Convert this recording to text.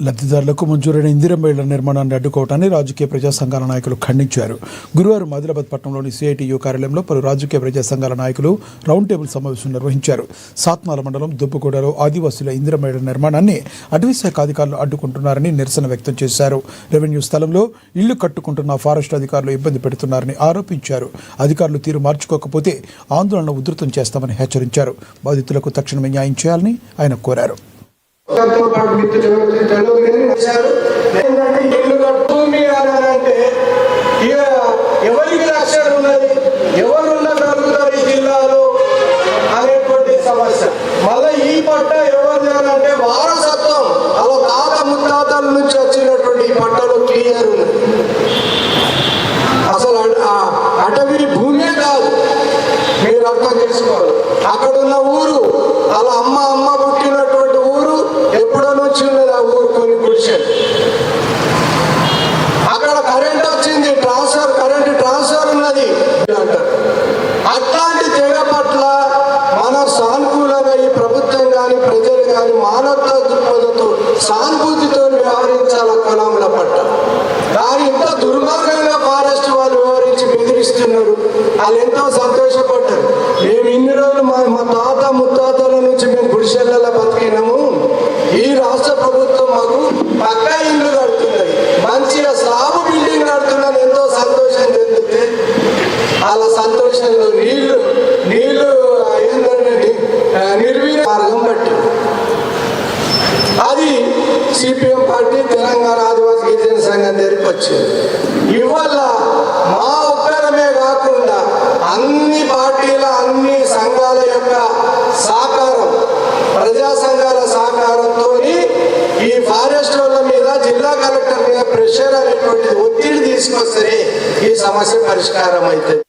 లబ్ధిదారులకు మంజూరైన ఇందిరమ్మ ఇళ్ల నిర్మాణాన్ని అడ్డుకోవటాన్ని రాజకీయ ప్రజా సంఘాల నాయకులు ఖండించారు. గురువారం ఆదిలాబాద్ పట్టణంలోని సిఐటియు కార్యాలయంలో పలు రాజకీయ ప్రజా సంఘాల నాయకులు రౌండ్ టేబుల్ సమావేశం నిర్వహించారు. సాత్నాల మండలం దుబ్బుగూడలో ఆదివాసుల ఇందిరమ్మ ఇళ్ల నిర్మాణాన్ని అటవీశాఖ అధికారులు అడ్డుకుంటున్నారని నిరసన వ్యక్తం చేశారు. రెవెన్యూ స్థలంలో ఇళ్లు కట్టుకుంటున్న ఫారెస్ట్ అధికారులు ఇబ్బంది పెడుతున్నారని ఆరోపించారు. అధికారులు తీరు మార్చుకోకపోతే ఆందోళన ఉధృతం చేస్తామని హెచ్చరించారు. బాధితులకు తక్షణమే న్యాయం చేయాలని ఆయన కోరారు. ఎవరికి రక్షణ ఉన్నది, ఎవరున్న కలుగుతారు ఈ జిల్లాలో అనేటువంటి సమస్య. మళ్ళీ ఈ పట్ట ఎవరు అంటే వారసత్వం అలా తాత ముత్తాతల నుంచి వచ్చినటువంటి ఈ పట్టలు క్లియర్ ఉన్నది. అసలు అటవీ భూమే కాదు, మీరు అర్థం చేసుకోవాలి. అక్కడున్న ఊరు అలా అమ్మ పుట్టినటువంటి ఊరు ఎప్పుడో నుంచి ఉన్నది. ఆ ఊరు కొన్ని గుడిసెలు, అక్కడ కరెంట్ వచ్చింది, కరెంట్ ట్రాన్స్ఫర్ ఉన్నది అంటారు. అట్లాంటి తెగ పట్ల మన సానుకూలంగా ఈ ప్రభుత్వం కానీ ప్రజలు కానీ మానవతా దృక్పథంతో సానుభూతితో వ్యవహరించాల కులంల పట్ల. కానీ ఇంత దుర్మార్గంగా ఫారెస్ట్ వాళ్ళు వ్యవహరించి బెదిరిస్తున్నారు. వాళ్ళు ఎంతో సంతోషపడ్డారు. మేము ఇన్ని రోజులు మా తాత ముత్తాతల నుంచి మేము గుడిసెళ్ళలో బతికినాము, ఈ రాష్ట్ర ప్రభుత్వం మాకు పక్కా ఇల్లు కడుతున్నది, మంచిగా స్లాబ్ బిల్డింగ్ కడుతున్నది, ఎంతో సంతోషం చెందితే అలా సంతోషంలో నీళ్లు ఏంటంటే నిర్వీర్య మార్గం బట్టి అది సిపిఎం పార్టీ తెలంగాణ ఆదివాసీ గిరిజన సంఘం దగ్గరికి వచ్చింది. ఇవాళ మా ఒక్కరమే కాకుండా అన్ని పార్టీల అన్ని సంఘాల యొక్క సహకారం, ప్రజా సంఘాల సహకారంతో ఈ ఫారెస్ట్ వాళ్ళ మీద జిల్లా కలెక్టర్ మీద ప్రెషర్ అనేటువంటి ఒత్తిడి తీసుకొస్తే ఈ సమస్య పరిష్కారం అవుతుంది.